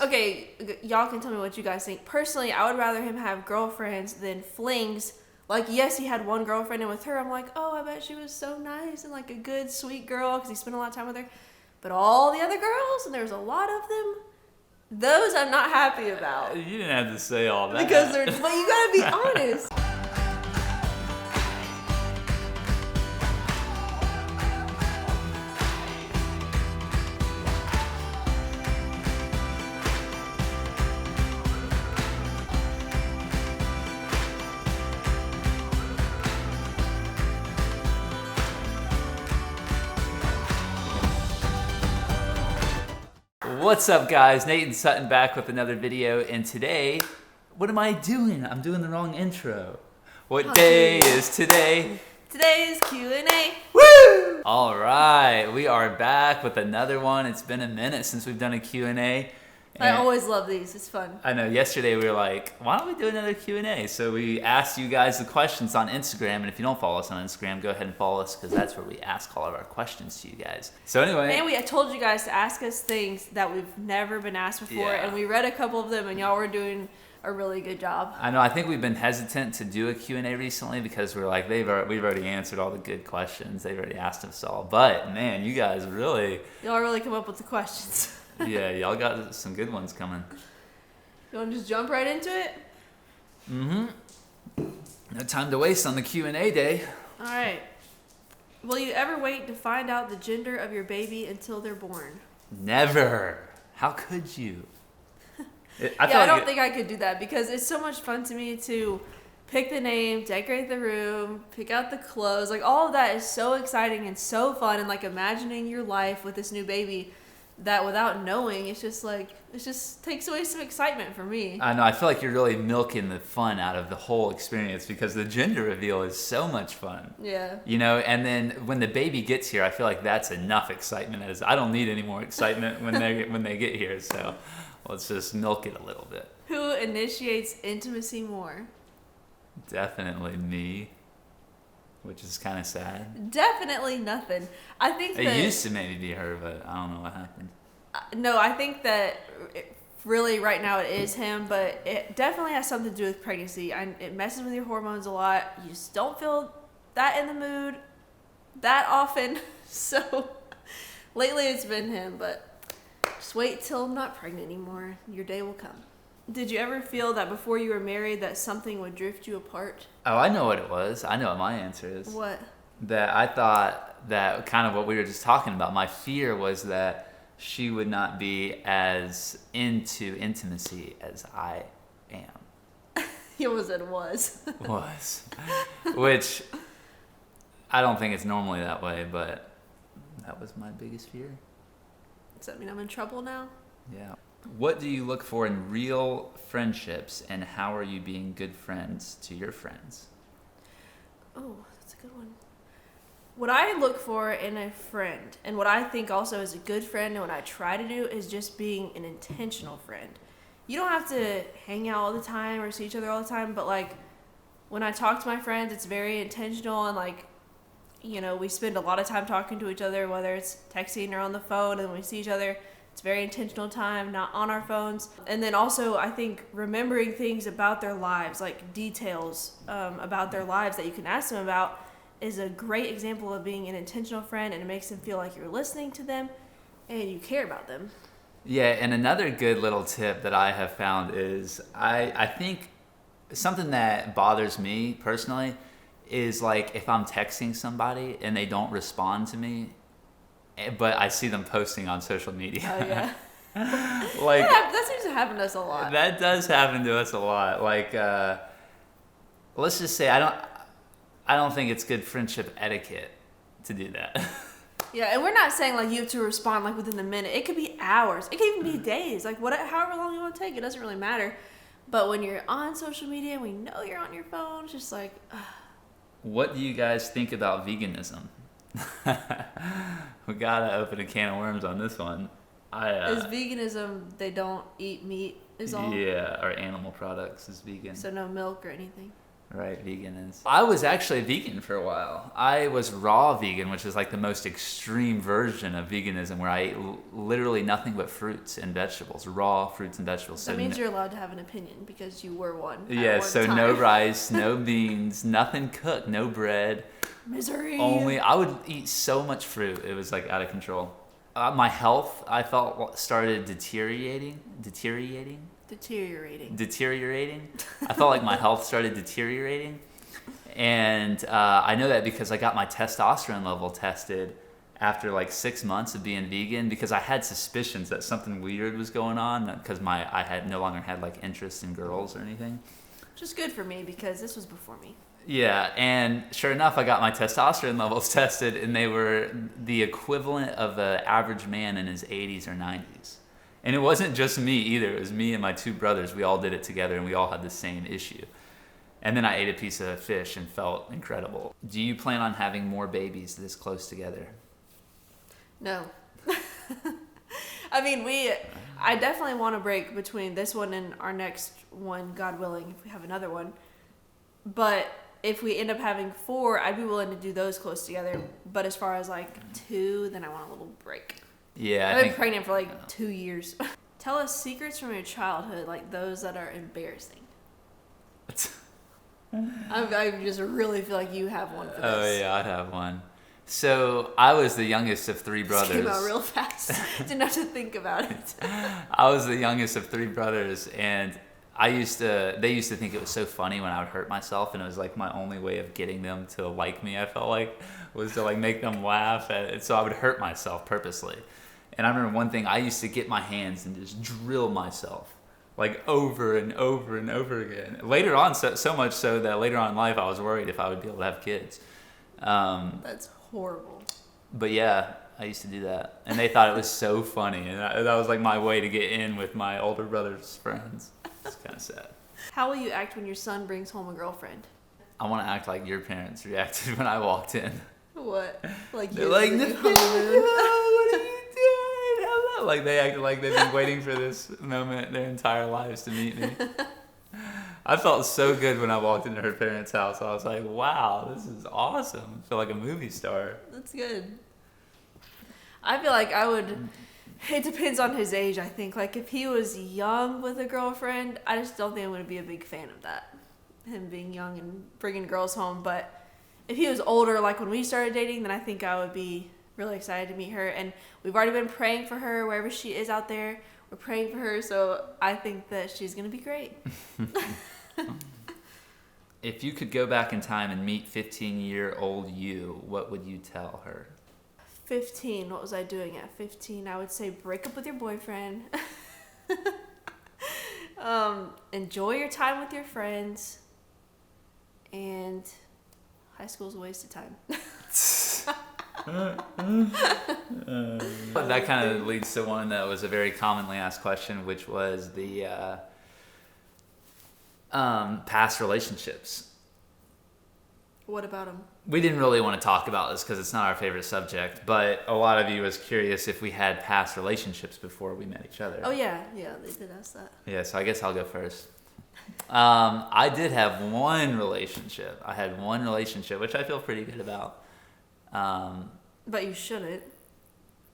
Okay, y'all can tell me what you guys think. Personally, I would rather him have girlfriends than flings. Like, yes, he had one girlfriend, and with her, I'm like, oh, I bet she was so nice and like a good, sweet girl because he spent a lot of time with her. But all the other girls, and there's a lot of them, those I'm not happy about. You didn't have to say all that. Because they're, but you gotta be honest. What's up, guys? Nate and Sutton back with another video, and today, what am I doing? I'm doing the wrong intro. What day is today? Today's Q&A. Woo! All right, we are back with another one. It's been a minute since we've done a Q&A. I always love these. It's fun. I know. Yesterday we were like, why don't we do another Q&A? So we asked you guys the questions on Instagram, and if you don't follow us on Instagram, go ahead and follow us because that's where we ask all of our questions to you guys. So anyway. And I told you guys to ask us things that we've never been asked before, Yeah. and we read a couple of them, and y'all were doing a really good job. I know. I think we've been hesitant to do a Q&A recently because we're like, we've already answered all the good questions. They've already asked us all. But man, you guys Y'all really come up with the questions. Yeah, y'all got some good ones coming. You want to just jump right into it? Mm-hmm. No time to waste on the Q&A day. All right. Will you ever wait to find out the gender of your baby until they're born? Never. How could you? I don't think I could do that because it's so much fun to me to pick the name, decorate the room, pick out the clothes. Like, all of that is so exciting and so fun, and like imagining your life with this new baby that without knowing, it just takes away some excitement for me. I know. I feel like you're really milking the fun out of the whole experience because the gender reveal is so much fun. Yeah. You know, and then when the baby gets here, I feel like that's enough excitement. I don't need any more excitement when they get here. So let's just milk it a little bit. Who initiates intimacy more? Definitely me, which is kind of sad. Definitely nothing. I think it used to maybe be her, but I don't know what happened. No, I think that really right now it is him, but it definitely has something to do with pregnancy. It messes with your hormones a lot. You just don't feel that in the mood that often. So lately it's been him, but just wait till I'm not pregnant anymore. Your day will come. Did you ever feel that before you were married that something would drift you apart? Oh, I know what it was. I know what my answer is. What? That I thought that kind of what we were just talking about. My fear was that she would not be as into intimacy as I am. It was. Was. Which I don't think it's normally that way, but that was my biggest fear. Does that mean I'm in trouble now? Yeah. What do you look for in real friendships, and how are you being good friends to your friends? Oh, that's a good one. What I look for in a friend, and what I think also is a good friend, and what I try to do, is just being an intentional friend. You don't have to hang out all the time or see each other all the time, but like when I talk to my friends, it's very intentional, and like, you know, we spend a lot of time talking to each other, whether it's texting or on the phone, and when we see each other, it's very intentional time, not on our phones. And then also, I think remembering things about their lives, like details about their lives that you can ask them about, is a great example of being an intentional friend, and it makes them feel like you're listening to them and you care about them. Yeah, and another good little tip that I have found is I think something that bothers me personally is like if I'm texting somebody and they don't respond to me, but I see them posting on social media. Oh, yeah. Like that seems to happen to us a lot. That does happen to us a lot. Like, let's just say I don't think it's good friendship etiquette to do that. Yeah, and we're not saying like you have to respond like within the minute. It could be hours. It could even be days. Like however long you want to take, it doesn't really matter. But when you're on social media and we know you're on your phone, it's just like. What do you guys think about veganism? We gotta open a can of worms on this one. Is veganism they don't eat meat is all? Yeah, or animal products is vegan. So no milk or anything? Right, vegan is. I was actually vegan for a while. I was raw vegan, which is like the most extreme version of veganism, where I ate literally nothing but fruits and vegetables, raw fruits and vegetables. That means you're allowed to have an opinion because you were one. Yeah, so time. no rice, no beans, nothing cooked, no bread. Misery. I would eat so much fruit. It was like out of control. My health, I felt, started deteriorating. I felt like my health started deteriorating. And I know that because I got my testosterone level tested after like 6 months of being vegan, because I had suspicions that something weird was going on, because I had no longer had like interest in girls or anything. Which is good for me because this was before me. Yeah, and sure enough, I got my testosterone levels tested, and they were the equivalent of an average man in his 80s or 90s. And it wasn't just me either. It was me and my 2 brothers. We all did it together, and we all had the same issue. And then I ate a piece of fish and felt incredible. Do you plan on having more babies this close together? No. I mean, I definitely want to break between this one and our next one, God willing, if we have another one. But if we end up having 4, I'd be willing to do those close together. But as far as like 2, then I want a little break. Yeah, I've been pregnant for like 2 years. Tell us secrets from your childhood, like those that are embarrassing. I just really feel like you have one for this. Oh yeah, I'd have one. So I was the youngest of 3 brothers. This came out real fast. Didn't have to think about it. I was the youngest of 3 brothers, and they used to think it was so funny when I would hurt myself, and it was like my only way of getting them to like me, I felt like, was to like make them laugh. And so I would hurt myself purposely. And I remember one thing, I used to get my hands and just drill myself like over and over and over again. Later on, so much so that later on in life, I was worried if I would be able to have kids. That's horrible. But yeah, I used to do that. And they thought it was so funny. And that was like my way to get in with my older brother's friends. It's kind of sad. How will you act when your son brings home a girlfriend? I want to act like your parents reacted when I walked in. What? Like they're like, Nathaniel, what are you doing? Hello. Like they acted like they've been waiting for this moment their entire lives to meet me. I felt so good when I walked into her parents' house. I was like, wow, this is awesome. I feel like a movie star. That's good. I feel like I would... It depends on his age, I think. Like, if he was young with a girlfriend, I just don't think I would be a big fan of that. Him being young and bringing girls home. But if he was older, like when we started dating, then I think I would be really excited to meet her. And we've already been praying for her wherever she is out there. We're praying for her, so I think that she's going to be great. If you could go back in time and meet 15-year-old you, what would you tell her? 15, what was I doing at 15? I would say break up with your boyfriend. Enjoy your time with your friends. And high school's a waste of time. That kind of leads to one that was a very commonly asked question, which was the past relationships. What about them? We didn't really want to talk about this because it's not our favorite subject, but a lot of you was curious if we had past relationships before we met each other. Oh yeah, they did ask that. Yeah, so I guess I'll go first. I did have one relationship. I had one relationship, which I feel pretty good about. But you shouldn't.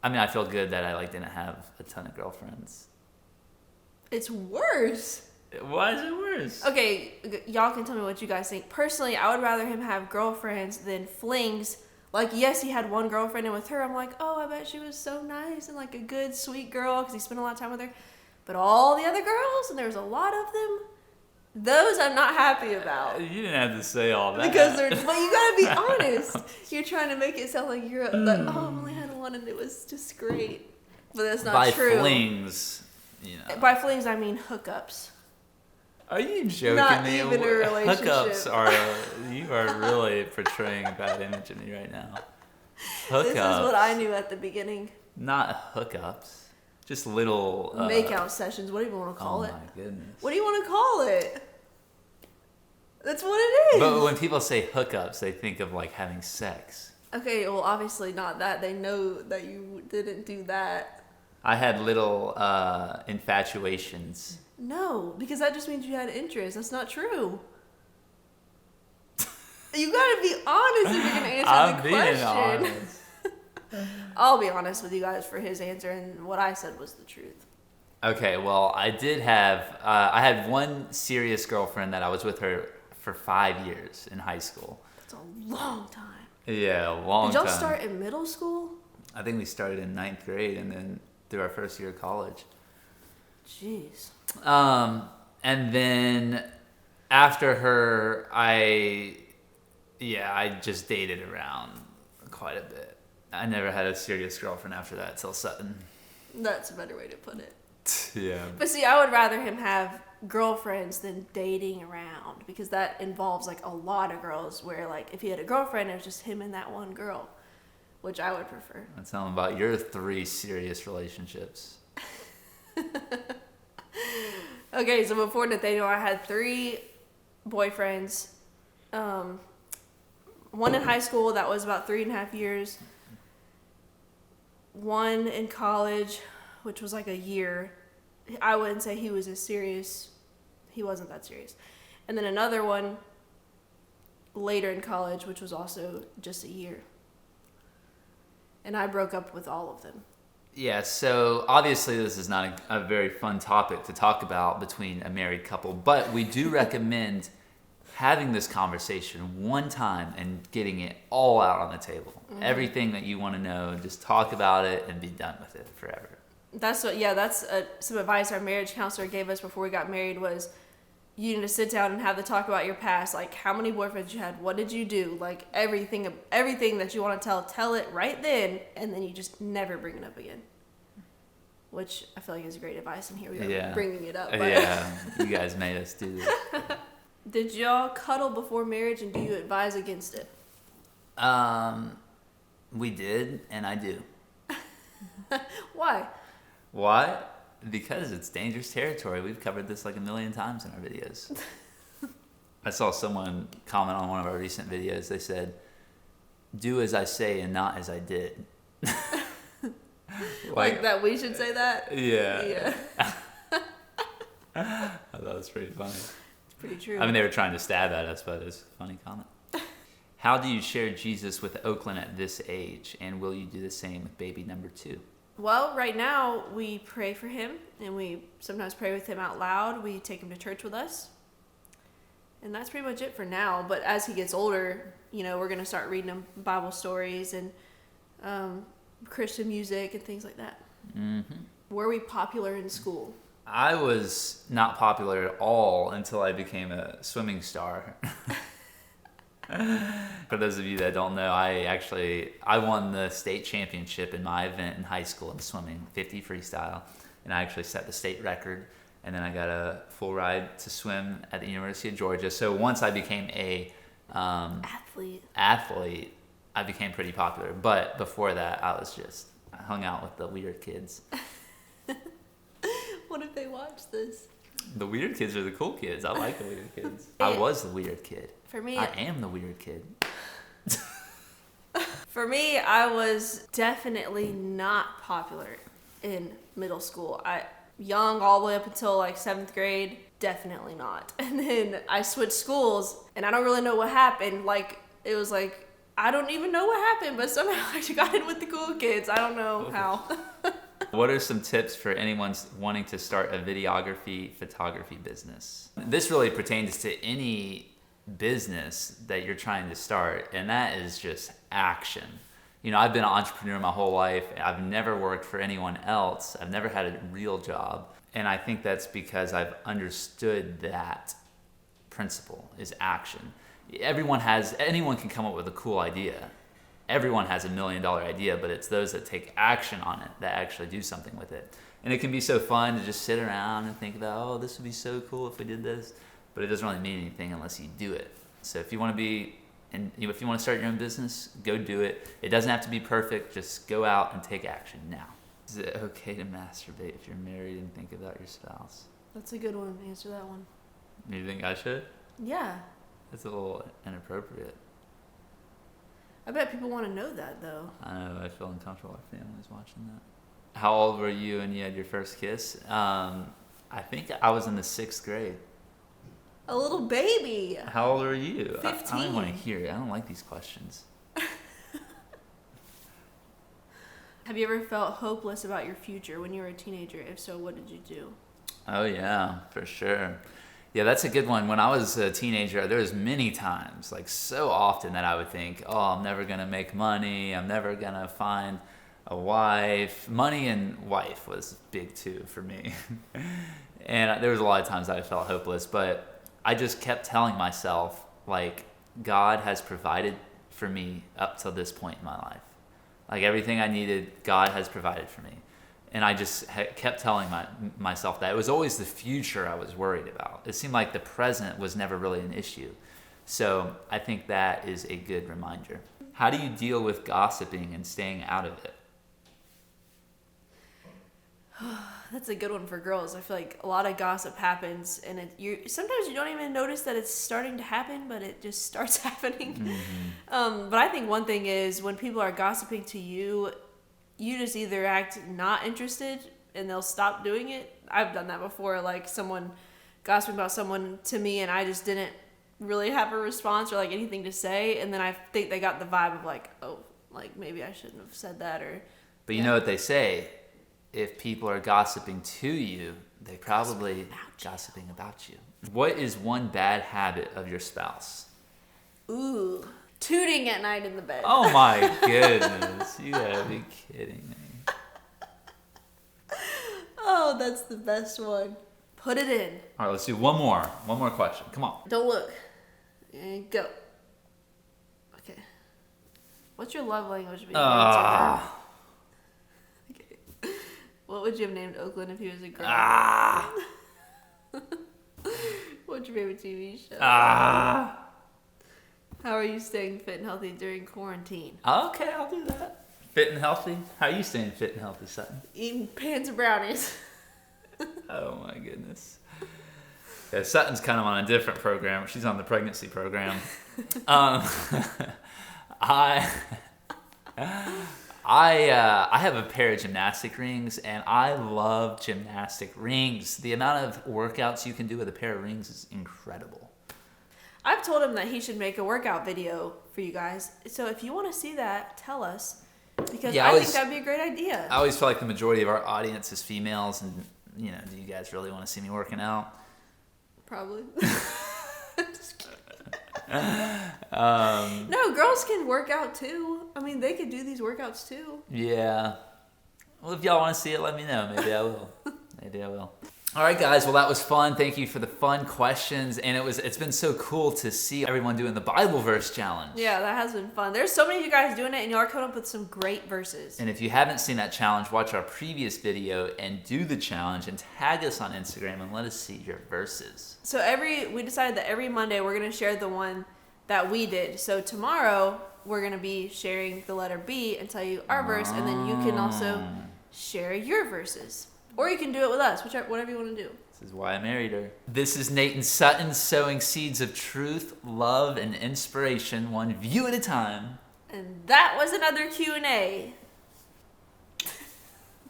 I mean, I feel good that I didn't have a ton of girlfriends. It's worse. Why is it worse? Okay, y'all can tell me what you guys think. Personally, I would rather him have girlfriends than flings. Like, yes, he had one girlfriend, and with her, I'm like, oh, I bet she was so nice and like a good, sweet girl because he spent a lot of time with her. But all the other girls, and there's a lot of them, those I'm not happy about. You didn't have to say all that. Because but you gotta be honest. You're trying to make it sound like you're like, oh, I've only had one and it was just great. But that's not true. By flings, By flings, I mean hookups. Are you joking Not me? even a relationship. Hookups you are really portraying a bad image of me right now. Hookups. This is what I knew at the beginning. Not hookups. Just little... Makeout sessions. What do you want to call it? Oh my goodness. What do you want to call it? That's what it is. But when people say hookups, they think of having sex. Okay, well obviously not that. They know that you didn't do that. I had little infatuations. No, because that just means you had interest. That's not true. You gotta be honest if you're gonna answer I'm the being question. honest. I'll be honest with you guys for his answer, and what I said was the truth. Okay, well, I did have, I had one serious girlfriend that I was with her for 5 years in high school. That's a long time. Yeah, a long time. Did y'all start in middle school? I think we started in 9th grade and then through our first year of college. Jeez. And then after her, I just dated around quite a bit. I never had a serious girlfriend after that till Sutton. That's a better way to put it. Yeah. But see, I would rather him have girlfriends than dating around, because that involves like a lot of girls, where like if he had a girlfriend, it was just him and that one girl, which I would prefer. Let's tell him about your 3 serious relationships. Okay, so before Nathaniel, I had 3 boyfriends. One in high school, that was about 3.5 years. One in college, which was like a year. I wouldn't say he was as serious. He wasn't that serious. And then another one later in college, which was also just a year. And I broke up with all of them. Yeah, so obviously this is not a very fun topic to talk about between a married couple, but we do recommend having this conversation one time and getting it all out on the table. Mm-hmm. Everything that you want to know, just talk about it and be done with it forever. That's some advice our marriage counselor gave us before we got married was, you need to sit down and have the talk about your past, like how many boyfriends you had, what did you do, like everything that you want to tell it right then, and then you just never bring it up again. Which I feel like is great advice, and here we are bringing it up. But. Yeah, you guys made us do this. Did y'all cuddle before marriage, and do you advise against it? We did, and I do. Why? Why? Because it's dangerous territory. We've covered this like a million times in our videos. I saw someone comment on one of our recent videos. They said, "Do as I say and not as I did." like that we should say that? Yeah. I thought it was pretty funny. It's pretty true. I mean, they were trying to stab at us, but it was a funny comment. How do you share Jesus with Oakland at this age, and will you do the same with baby number 2? Well, right now we pray for him, and we sometimes pray with him out loud. We take him to church with us, and that's pretty much it for now. But as he gets older, we're going to start reading him Bible stories and Christian music and things like that. Mm-hmm. Were we popular in school? I was not popular at all until I became a swimming star. For those of you that don't know, I won the state championship in my event in high school in swimming, 50 freestyle, and I actually set the state record, and then I got a full ride to swim at the University of Georgia. So once I became a athlete, I became pretty popular. But before that, I hung out with the weird kids. What if they watch this? The weird kids are the cool kids. I like the weird kids. I was the weird kid. For me, I am the weird kid. For me, I was definitely not popular in middle school. Young all the way up until like 7th grade, definitely not. And then I switched schools, and I don't really know what happened. It was like, I don't even know what happened, but somehow I got in with the cool kids. I don't know how. What are some tips for anyone wanting to start a videography, photography business? This really pertains to any business that you're trying to start, and that is just action. I've been an entrepreneur my whole life. I've never worked for anyone else. I've never had a real job, and I think that's because I've understood that principle is action. Anyone can come up with a cool idea. Everyone has $1 million idea, but it's those that take action on it that actually do something with it. And it can be so fun to just sit around and think about, this would be so cool if we did this, but it doesn't really mean anything unless you do it. So if you want to start your own business, go do it. It doesn't have to be perfect. Just go out and take action now. Is it okay to masturbate if you're married and think about your spouse? That's a good one. Answer that one. You think I should? Yeah. That's a little inappropriate. I bet people want to know that, though. I know. I feel uncomfortable. Our family's watching that. How old were you when you had your first kiss? I think I was in the 6th grade. A little baby. How old are you? 15. I don't want to hear it. I don't like these questions. Have you ever felt hopeless about your future when you were a teenager? If so, what did you do? Oh yeah, for sure. Yeah, that's a good one. When I was a teenager, there was many times, like so often, that I would think, oh, I'm never going to make money. I'm never going to find a wife. Money and wife was big too for me. And there was a lot of times I felt hopeless, but I just kept telling myself, like, God has provided for me up till this point in my life. Like everything I needed, God has provided for me. And I just kept telling myself that. It was always the future I was worried about. It seemed like the present was never really an issue. So I think that is a good reminder. How do you deal with gossiping and staying out of it? That's a good one for girls. I feel like a lot of gossip happens, and sometimes you don't even notice that it's starting to happen, but it just starts happening. Mm-hmm. But I think one thing is when people are gossiping to you, you just either act not interested and they'll stop doing it. I've done that before, like someone gossiping about someone to me and I just didn't really have a response or like anything to say, and then I think they got the vibe of like, oh, like maybe I shouldn't have said that. Or But you know what they say? If people are gossiping to you, they probably gossiping about you. What is one bad habit of your spouse? Ooh, tooting at night in the bed. Oh my goodness. You gotta be kidding me. Oh, that's the best one. Put it in. All right, let's do one more. One more question. Come on. Don't look. And go. Okay. What's your love language? Okay. What would you have named Oakland if he was a girl? What's your favorite TV show? How are you staying fit and healthy during quarantine? Okay, I'll do that. Fit and healthy? How are you staying fit and healthy, Sutton? Eating pans of brownies. Oh my goodness. Yeah, Sutton's kind of on a different program. She's on the pregnancy program. I have a pair of gymnastic rings, and I love gymnastic rings. The amount of workouts you can do with a pair of rings is incredible. I've told him that he should make a workout video for you guys. So if you want to see that, tell us. Because I think that'd be a great idea. I always feel like the majority of our audience is females, and do you guys really want to see me working out? Probably. Just kidding. No, girls can work out too. I mean, they could do these workouts too. Yeah. Well, if y'all want to see it, let me know. Maybe I will. Maybe I will. All right, guys. Well, that was fun. Thank you for the fun questions, and it's been so cool to see everyone doing the Bible verse challenge. Yeah, that has been fun. There's so many of you guys doing it, and y'all are coming up with some great verses. And if you haven't seen that challenge, watch our previous video and do the challenge and tag us on Instagram and let us see your verses. So we decided that every Monday we're going to share the one that we did. So tomorrow we're going to be sharing the letter B and tell you our verse, and then you can also share your verses. Or you can do it with us, whatever you want to do. This is why I married her. This is Nate and Sutton sowing seeds of truth, love, and inspiration, one view at a time. And that was another Q&A.